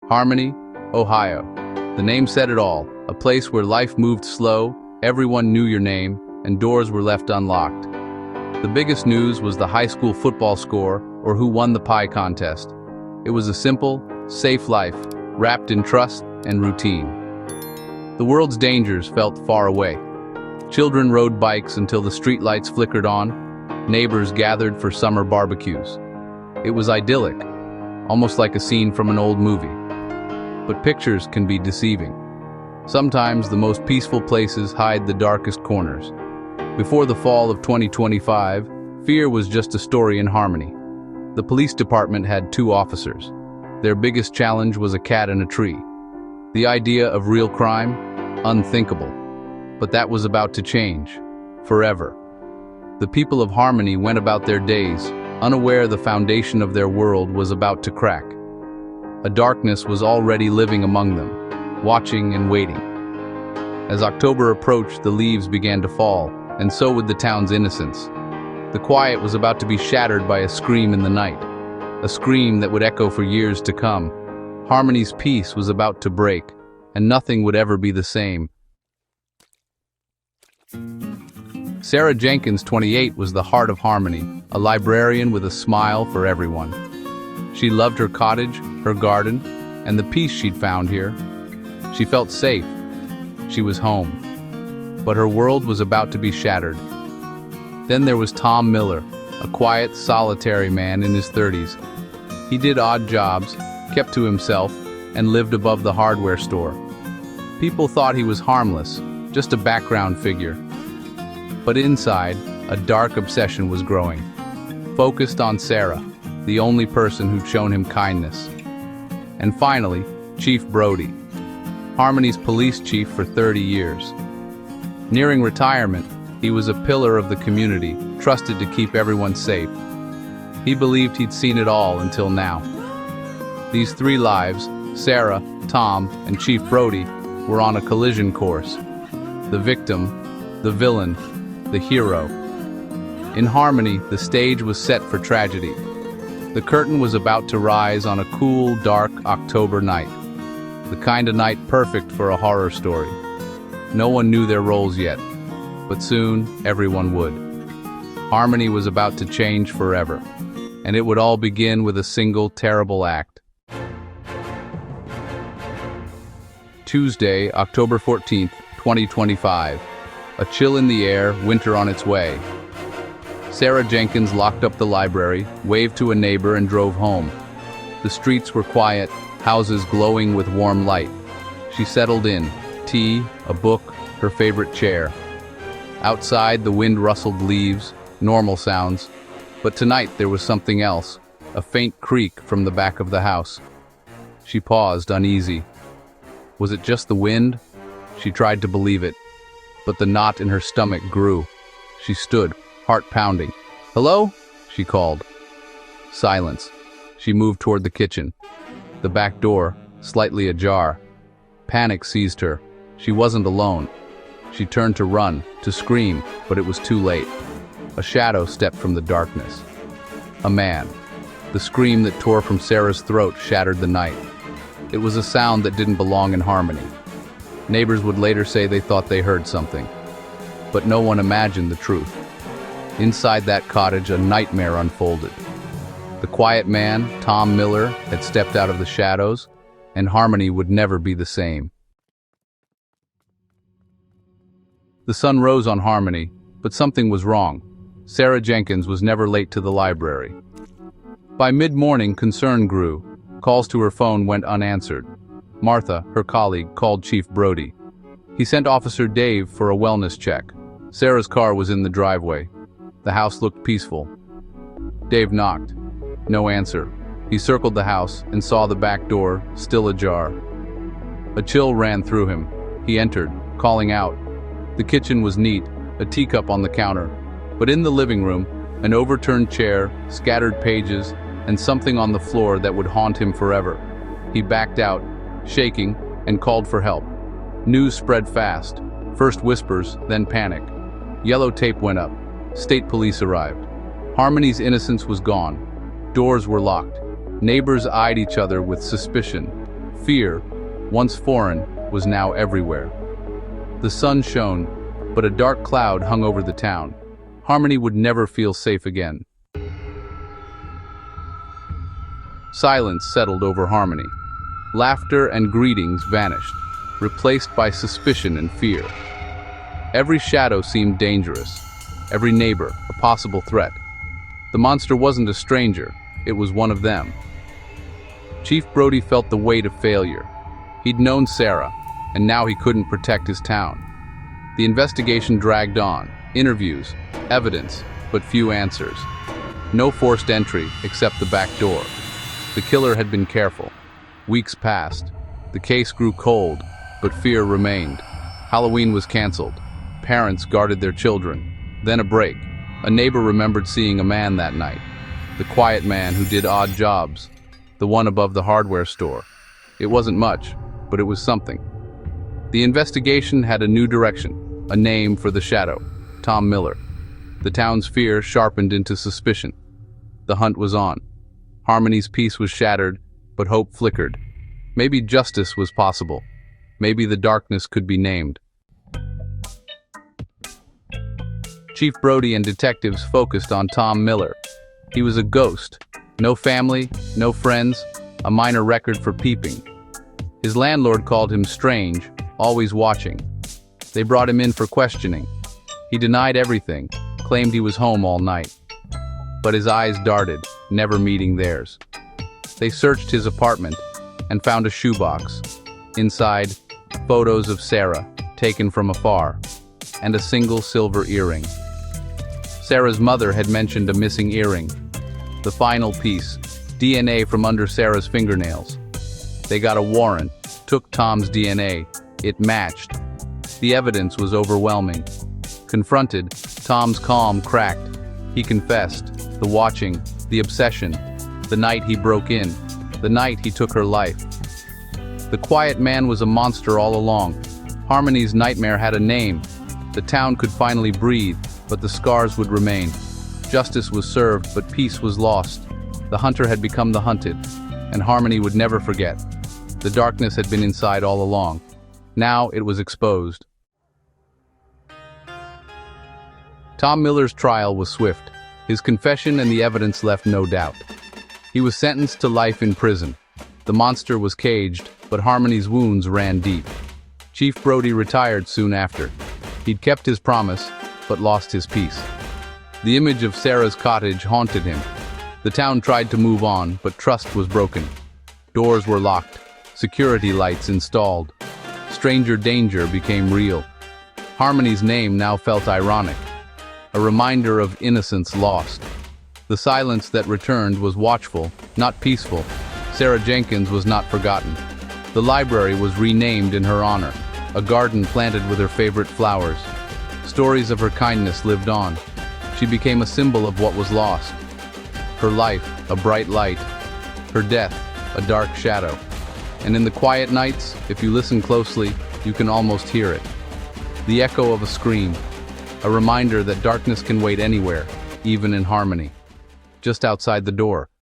Harmony, Ohio. The name said it all, a place where life moved slow, everyone knew your name, and doors were left unlocked. The biggest news was the high school football score or who won the pie contest. It was a simple, safe life, wrapped in trust and routine. The world's dangers felt far away. Children rode bikes until the streetlights flickered on. Neighbors gathered for summer barbecues. It was idyllic, almost like a scene from an old movie. But pictures can be deceiving. Sometimes the most peaceful places hide the darkest corners. Before the fall of 2025, fear was just a story in Harmony. The police department had 2 officers. Their biggest challenge was a cat in a tree. The idea of real crime? Unthinkable. But that was about to change. Forever. The people of Harmony went about their days, unaware the foundation of their world was about to crack. A darkness was already living among them, watching and waiting. As October approached, the leaves began to fall, and so would the town's innocence. The quiet was about to be shattered by a scream in the night, a scream that would echo for years to come. Harmony's peace was about to break, and nothing would ever be the same. Sarah Jenkins, 28, was the heart of Harmony, a librarian with a smile for everyone. She loved her cottage, her garden, and the peace she'd found here. She felt safe. She was home. But her world was about to be shattered. Then there was Tom Miller, a quiet, solitary man in his 30s. He did odd jobs, kept to himself, and lived above the hardware store. People thought he was harmless, just a background figure. But inside, a dark obsession was growing. Focused on Sarah, the only person who'd shown him kindness. And finally, Chief Brody, Harmony's police chief for 30 years. Nearing retirement, he was a pillar of the community, trusted to keep everyone safe. He believed he'd seen it all until now. These 3 lives, Sarah, Tom, and Chief Brody, were on a collision course. The victim, the villain, the hero. In Harmony, the stage was set for tragedy. The curtain was about to rise on a cool, dark October night. The kind of night perfect for a horror story. No one knew their roles yet, but soon everyone would. Harmony was about to change forever, and it would all begin with a single terrible act. Tuesday, October 14th, 2025. A chill in the air, winter on its way. Sarah Jenkins locked up the library, waved to a neighbor, and drove home. The streets were quiet, houses glowing with warm light. She settled in, tea, a book, her favorite chair. Outside, the wind rustled leaves, normal sounds. But tonight there was something else, a faint creak from the back of the house. She paused, uneasy. Was it just the wind? She tried to believe it, but the knot in her stomach grew. She stood, heart pounding. "Hello?" she called. Silence. She moved toward the kitchen. The back door, slightly ajar. Panic seized her. She wasn't alone. She turned to run, to scream, but it was too late. A shadow stepped from the darkness. A man. The scream that tore from Sarah's throat shattered the night. It was a sound that didn't belong in Harmony. Neighbors would later say they thought they heard something. But no one imagined the truth. Inside that cottage, a nightmare unfolded. The quiet man, Tom Miller, had stepped out of the shadows, and Harmony would never be the same. The sun rose on Harmony, but something was wrong. Sarah Jenkins was never late to the library. By mid-morning, concern grew. Calls to her phone went unanswered. Martha, her colleague, called Chief Brody. He sent Officer Dave for a wellness check. Sarah's car was in the driveway. The house looked peaceful. Dave knocked. No answer. He circled the house and saw the back door, still ajar. A chill ran through him. He entered, calling out. The kitchen was neat, a teacup on the counter. But in the living room, an overturned chair, scattered pages, and something on the floor that would haunt him forever. He backed out, shaking, and called for help. News spread fast. First whispers, then panic. Yellow tape went up. State police arrived. Harmony's innocence was gone. Doors were locked. Neighbors eyed each other with suspicion. Fear, once foreign, was now everywhere. The sun shone, but a dark cloud hung over the town. Harmony would never feel safe again. Silence settled over Harmony. Laughter and greetings vanished, replaced by suspicion and fear. Every shadow seemed dangerous, every neighbor a possible threat. The monster wasn't a stranger, it was one of them. Chief Brody felt the weight of failure. He'd known Sarah, and now he couldn't protect his town. The investigation dragged on, interviews, evidence, but few answers. No forced entry except the back door. The killer had been careful. Weeks passed. The case grew cold, but fear remained. Halloween was canceled. Parents guarded their children. Then a break. A neighbor remembered seeing a man that night. The quiet man who did odd jobs. The one above the hardware store. It wasn't much, but it was something. The investigation had a new direction, a name for the shadow, Tom Miller. The town's fear sharpened into suspicion. The hunt was on. Harmony's peace was shattered, but hope flickered. Maybe justice was possible. Maybe the darkness could be named. Chief Brody and detectives focused on Tom Miller. He was a ghost. No family, no friends, a minor record for peeping. His landlord called him strange, always watching. They brought him in for questioning. He denied everything, claimed he was home all night. But his eyes darted, never meeting theirs. They searched his apartment and found a shoebox. Inside, photos of Sarah, taken from afar, and a single silver earring. Sarah's mother had mentioned a missing earring. The final piece, DNA from under Sarah's fingernails. They got a warrant, took Tom's DNA. It matched. The evidence was overwhelming. Confronted, Tom's calm cracked. He confessed. The watching, the obsession, the night he broke in, the night he took her life. The quiet man was a monster all along. Harmony's nightmare had a name. The town could finally breathe, but the scars would remain. Justice was served, but peace was lost. The hunter had become the hunted, and Harmony would never forget. The darkness had been inside all along. Now it was exposed. Tom Miller's trial was swift. His confession and the evidence left no doubt. He was sentenced to life in prison. The monster was caged, but Harmony's wounds ran deep. Chief Brody retired soon after. He'd kept his promise, but lost his peace. The image of Sarah's cottage haunted him. The town tried to move on, but trust was broken. Doors were locked, security lights installed. Stranger danger became real. Harmony's name now felt ironic, a reminder of innocence lost. The silence that returned was watchful, not peaceful. Sarah Jenkins was not forgotten. The library was renamed in her honor, a garden planted with her favorite flowers. Stories of her kindness lived on. She became a symbol of what was lost. Her life, a bright light. Her death, a dark shadow. And in the quiet nights, if you listen closely, you can almost hear it. The echo of a scream, a reminder that darkness can wait anywhere, even in Harmony. Just outside the door,